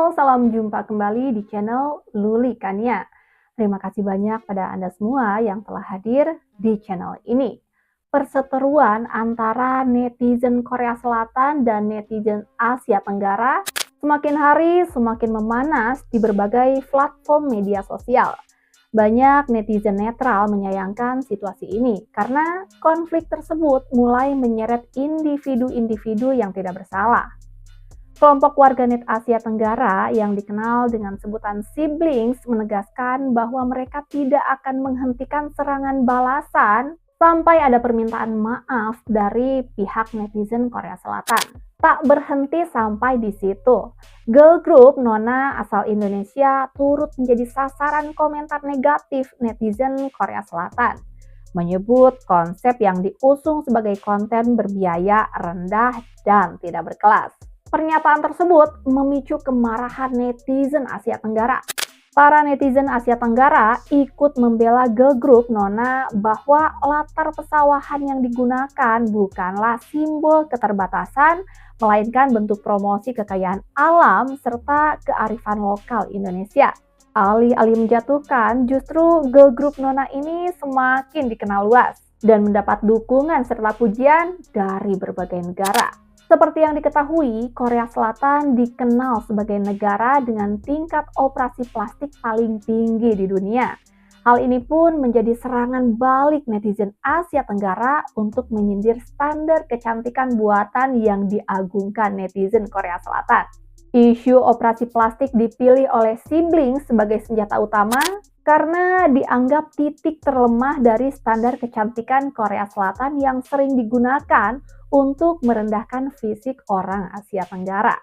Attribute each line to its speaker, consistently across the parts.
Speaker 1: Halo, salam jumpa kembali di channel Luli Kania. Terima kasih banyak pada Anda semua yang telah hadir di channel ini. Perseteruan antara netizen Korea Selatan dan netizen Asia Tenggara semakin hari semakin memanas di berbagai platform media sosial. Banyak netizen netral menyayangkan situasi ini karena konflik tersebut mulai menyeret individu-individu yang tidak bersalah. Kelompok warganet Asia Tenggara yang dikenal dengan sebutan siblings menegaskan bahwa mereka tidak akan menghentikan serangan balasan sampai ada permintaan maaf dari pihak netizen Korea Selatan. Tak berhenti sampai di situ. Girl group Nona asal Indonesia turut menjadi sasaran komentar negatif netizen Korea Selatan, menyebut konsep yang diusung sebagai konten berbiaya rendah dan tidak berkelas. Pernyataan tersebut memicu kemarahan netizen Asia Tenggara. Para netizen Asia Tenggara ikut membela girl group Nona bahwa latar pesawahan yang digunakan bukanlah simbol keterbatasan, melainkan bentuk promosi kekayaan alam serta kearifan lokal Indonesia. Alih-alih menjatuhkan, justru girl group Nona ini semakin dikenal luas dan mendapat dukungan serta pujian dari berbagai negara. Seperti yang diketahui, Korea Selatan dikenal sebagai negara dengan tingkat operasi plastik paling tinggi di dunia. Hal ini pun menjadi serangan balik netizen Asia Tenggara untuk menyindir standar kecantikan buatan yang diagungkan netizen Korea Selatan. Isu operasi plastik dipilih oleh siblings sebagai senjata utama karena dianggap titik terlemah dari standar kecantikan Korea Selatan yang sering digunakan untuk merendahkan fisik orang Asia Tenggara.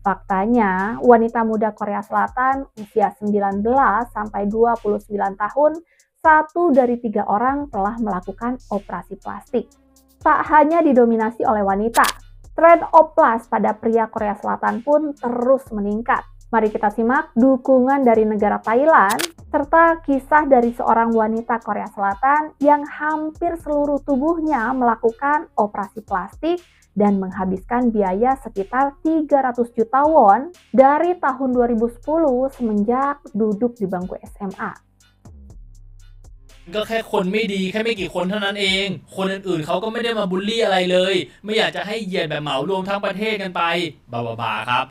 Speaker 1: Faktanya, wanita muda Korea Selatan usia 19 sampai 29 tahun, 1 dari 3 orang telah melakukan operasi plastik. Tak hanya didominasi oleh wanita, tren oplas pada pria Korea Selatan pun terus meningkat. Mari kita simak dukungan dari negara Thailand, serta kisah dari seorang wanita Korea Selatan yang hampir seluruh tubuhnya melakukan operasi plastik dan menghabiskan biaya sekitar 300 juta won dari tahun 2010 semenjak duduk di bangku SMA.
Speaker 2: ก็แค่คนไม่ดีแค่ไม่กี่คนเท่านั้นเองคนอื่นๆเขาก็ไม่ได้มาบูลลี่อะไรเลยไม่อยากจะให้เหยียดแบบเหมารวมทั้งประเทศกันไปบาๆครับ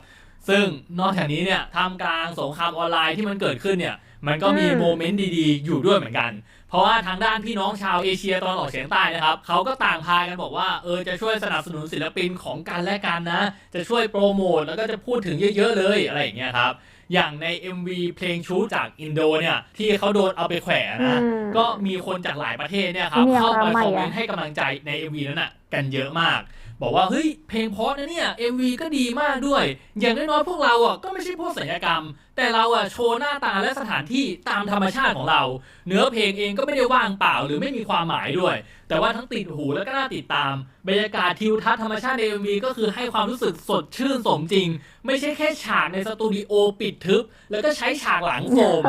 Speaker 2: ซึ่งนอกจากนี้เนี่ยท่ามกลางสงครามออนไลน์ที่มันเกิดขึ้นเนี่ยมันก็มีโมเมนต์ดีๆอยู่ด้วยเหมือนกันเพราะว่าทางด้านพี่น้องชาวเอเชียตะวันออกเฉียงใต้นะครับเขาก็ต่างพากันบอกว่าจะช่วยสนับสนุนศิลปินของกันและกันนะจะช่วยโปรโมทแล้วก็จะพูดถึงเยอะๆเลยอะไรอย่างเงี้ยครับอย่างใน MV เพลงชูจากอินโดเนี่ยที่เขาโดนเอาไปแขวนนะก็มีคนจากหลายประเทศเนี่ยครับเข้าไปคอมเมนต์ให้กำลังใจใน MV นั้นน่ะกันเยอะมากบอกว่าเฮ้ยเพลงเพราะนะเนี่ย MV ก็ดีมากด้วยอย่างน้อยๆพวกเราก็ไม่ใช่พวกศัลยกรรมแต่เราโชว์หน้าตาและสถานที่ตามธรรมชาติของเราเนื้อเพลงเองก็ไม่ได้ว่างเปล่าหรือไม่มีความหมายด้วยแต่ว่าทั้งติดหูและก็น่าติดตามบรรยากาศทิวทัศน์ธรรมชาติใน MV ก็คือให้ความรู้สึกสดชื่นสมจริงไม่ใช่แค่ฉากในสตูดิโอปิดทึบแล้วก็ใช้ฉากหลังโฟม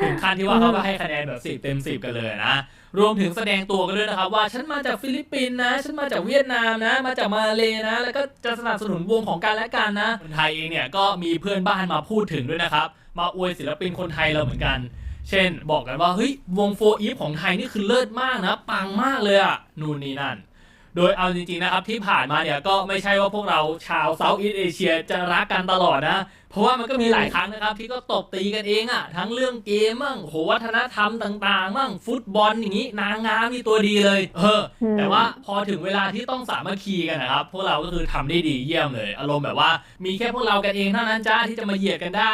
Speaker 2: ถึงขั้นที่ว่าเขาก็ให้คะแนนแบบ10 เต็ม 10กันเลยนะรวมถึงแสดงตัวกันด้วยนะครับว่าฉันมาจากฟิลิปปินส์นะฉันมาจากเวียดนามนะมาจากมาเลนะแล้วก็จะสนับสนุนวงของกันและกันนะคนไทยเองเนี่ยก็มีเพื่อนบ้านมาพูดถึงด้วยนะครับมาอวยศิลปินคนไทยเราเหมือนกันเช่นบอกกันว่าเฮ้ยวงโฟอีฟของไทยนี่คือเลิศมากนะปังมากเลยนู่นนี่นั่นโดยเอาจริงๆนะครับที่ผ่านมาเนี่ยก็ไม่ใช่ว่าพวกเราชาวเซาท์อีสต์เอเชียจะรักกันตลอดนะเพราะว่ามันก็มีหลายครั้งนะครับที่ก็ตบตีกันเองทั้งเรื่องเกมมั่งวัฒนธรรมต่างๆมั่งฟุตบอลอย่างนี้นางงามนี่ตัวดีเลยแต่ว่าพอถึงเวลาที่ต้องสามัคคีกันนะครับพวกเราก็คือทำได้ดีเยี่ยมเลยอารมณ์แบบว่ามีแค่พวกเรากันเองเท่านั้นจ้าที่จะมาเหยียดกันได้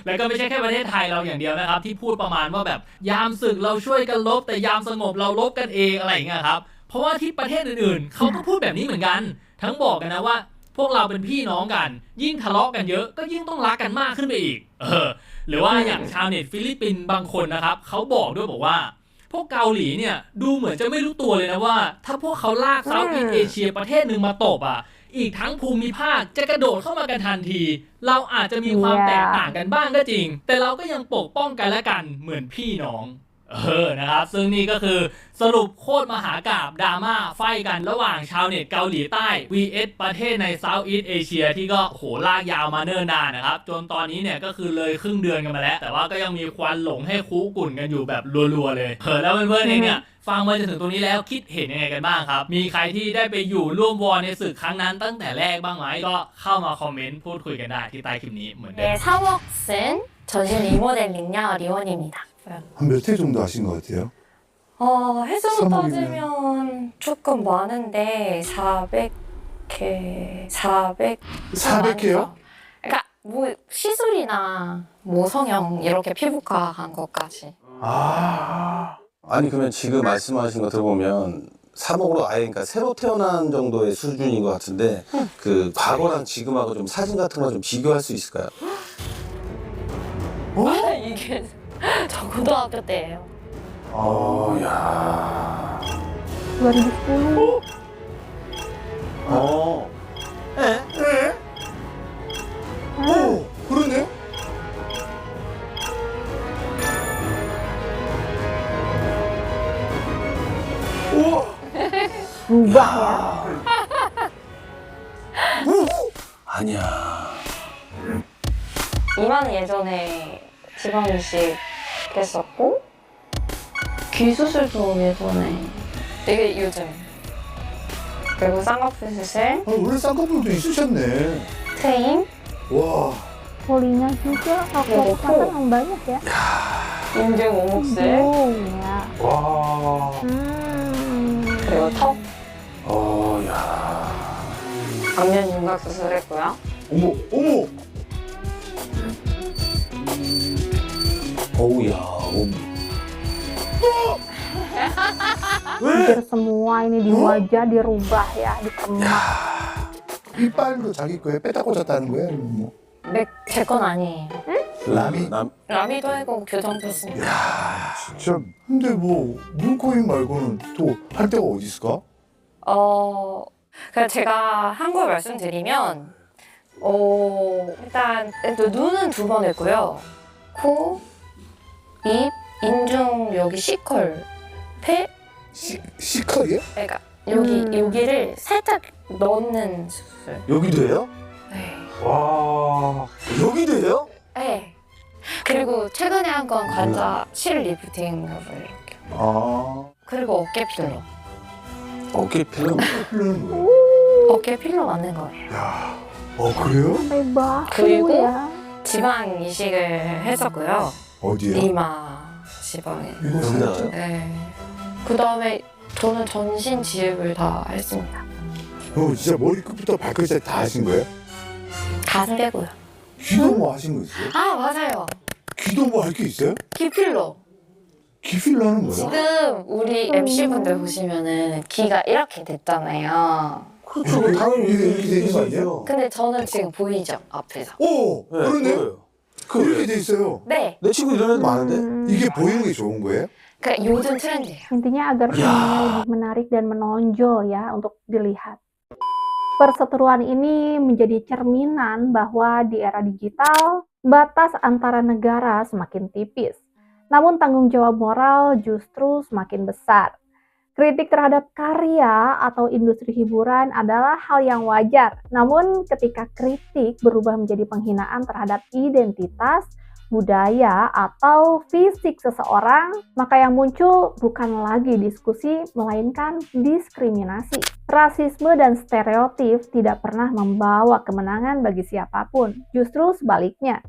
Speaker 2: แล้วก็ไม่ใช่แค่ประเทศไทยเราอย่างเดียวนะครับที่พูดประมาณว่าแบบยามศึกเราช่วยกันลบแต่ยามสงบเราลบกันเองอะไรอย่างเงี้ยครับเพราะว่าที่ประเทศอื่นๆเขาก็พูดแบบนี้เหมือนกันทั้งบอกกันนะว่าพวกเราเป็นพี่น้องกันยิ่งทะเลาะกันเยอะก็ยิ่งต้องรักกันมากขึ้นไปอีกหรือว่าอย่างชาวเน็ตฟิลิปปินส์บางคนนะครับเขาบอกด้วยบอกว่าพวกเกาหลีเนี่ยดูเหมือนจะไม่รู้ตัวเลยนะว่าถ้าพวกเขาลากเซาท์อีสต์เอเชียประเทศหนึ่งมาตบอีกทั้งภูมิภาคจะกระโดดเข้ามากันทันทีเราอาจจะมีความแตกต่างกันบ้างก็จริงแต่เราก็ยังปกป้องกันและกันเหมือนพี่น้อง นะครับซึ่งนี่ก็คือสรุปโคตรมหากาพย์ดราม่าไฟกันระหว่างชาวเน็ตเกาหลีใต้ vs ประเทศใน Southeast Asia ที่ก็โหลากยาวมาเนิ่นนานนะครับจนตอนนี้เนี่ยก็คือเลยครึ่งเดือนกันมาแล้วแต่ว่าก็ยังมีควันหลงให้คุกกุ่นกันอยู่แบบรัวๆเลยแล้วเพื่อนๆเองเนี่ยฟังมาจนถึงตรงนี้แล้วคิดเห็นยังไงกันบ้างครับมีใครที่ได้ไปอยู่ร่วมวอร์ในศึกครั้งนั้นตั้งแต่แรกบ้างไหมก็เข้ามาคอมเมนต์พูดคุยกันได้ที่ใต้คลิปนี้เหมือนเดิม
Speaker 3: 네, 3억 쓴 전신 리모델링녀 리원입니다.
Speaker 4: 한 몇 회 정도 하신 것 같아요?
Speaker 3: 횟수로
Speaker 4: 3억이면.
Speaker 3: 따지면 조금 많은데 400회, 400.
Speaker 4: 400회요?
Speaker 3: 그러니까 뭐 시술이나 모성형 이렇게 피부과한 것까지.
Speaker 5: 아니 그러면 지금 말씀하신 거 들어보면 3억으로 아예 그러니까 새로 태어난 정도의 수준인 것 같은데 그 과거랑 지금하고 좀 사진 같은 거 좀 비교할 수 있을까요?
Speaker 3: 이게 저 고등학교 때예요.
Speaker 5: 야.
Speaker 1: 2010.
Speaker 4: 오, 그러네. 우와.
Speaker 1: Berubah ya.
Speaker 5: 아니야.
Speaker 3: 이마는 예전에 지방 이식 했었고 귀 수술도 예전에 되게 요즘 그리고 쌍꺼풀 수술,
Speaker 4: 원래 쌍꺼풀도 있으셨네.
Speaker 3: 트임,
Speaker 4: 와.
Speaker 1: Telinga juga aku kan yang banyak ya.
Speaker 3: 인중 오목술,
Speaker 1: Ya.
Speaker 4: 와.
Speaker 3: 그리고 턱,
Speaker 5: 야.
Speaker 3: 안면 윤곽 수술했고요.
Speaker 4: 어머, 어머.
Speaker 5: 어우야.
Speaker 1: Hampir semua ini di wajah dirubah ya, dikemak.
Speaker 4: 이빨도 자기 거에 빼다 꽂았다는 거야? 뭐.
Speaker 3: 제 건 아니에요.
Speaker 4: 라미?
Speaker 3: 라미도 하고 교정도 했습니다.
Speaker 4: 진짜. 근데 뭐 눈코입 말고는 또 할 데가 어디 있을까?
Speaker 3: 그래서 제가 한 거 말씀드리면 일단 또 눈은 2번 했고요. 코, 입, 인중 여기 C컬, 폐,
Speaker 4: C컬이요?
Speaker 3: 그러니까 여기를 살짝 넣는 수술.
Speaker 5: 여기도 해요?
Speaker 3: 네.
Speaker 5: 와. 여기도 해요?
Speaker 3: 네. 그리고 최근에 한 건 관자 실 리프팅을 이렇게. 그리고 어깨 필러.
Speaker 5: 어깨 필름.
Speaker 4: 필러는 뭐야?
Speaker 3: 어깨 필러 맞는 거예요.
Speaker 4: 야. 그래요?
Speaker 1: Sampai bahu
Speaker 3: 그리고
Speaker 1: ya.
Speaker 3: 지방 이식을 했었고요.
Speaker 4: 어디요?
Speaker 3: 이마 지방에.
Speaker 5: 여기다가요?
Speaker 3: 네. 그 다음에 저는 전신 지읍을 다 했습니다.
Speaker 4: 진짜 머리끝부터 발끝까지 다 하신 거예요?
Speaker 3: 가슴 빼고요.
Speaker 4: 귀도 뭐 하신 거 있어요?
Speaker 3: 아 맞아요.
Speaker 4: 귀도 뭐 할 게 있어요?
Speaker 3: 귀 필러.
Speaker 4: 귀 필러 하는 거야?
Speaker 3: 지금 우리 MC분들 보시면은 귀가 이렇게 됐잖아요.
Speaker 4: 그렇죠. 당연히 이렇게 되는 거 아니에요?
Speaker 3: 근데 저는 지금 보이죠? 앞에서.
Speaker 4: 오! 그러네? 이렇게 돼 있어요.
Speaker 3: 네.
Speaker 5: 내 친구 이런 애도 많은데?
Speaker 4: 이게 보이는 게 좋은 거예요?
Speaker 3: 그러니까 요즘 트렌드예요.
Speaker 1: Intinya agar semuanya lebih menarik dan menonjol ya untuk dilihat. Perseteruan ini menjadi cerminan bahwa di era digital, batas antara negara semakin tipis. Namun tanggung jawab moral justru semakin besar. Kritik terhadap karya atau industri hiburan adalah hal yang wajar. Namun ketika kritik berubah menjadi penghinaan terhadap identitas, budaya, atau fisik seseorang, maka yang muncul bukan lagi diskusi, melainkan diskriminasi. Rasisme dan stereotip tidak pernah membawa kemenangan bagi siapapun. Justru sebaliknya,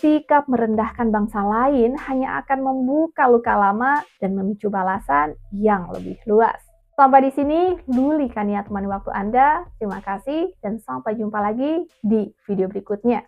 Speaker 1: sikap merendahkan bangsa lain hanya akan membuka luka lama dan memicu balasan yang lebih luas. Sampai di sini, Luli Kania temani waktu Anda. Terima kasih dan sampai jumpa lagi di video berikutnya.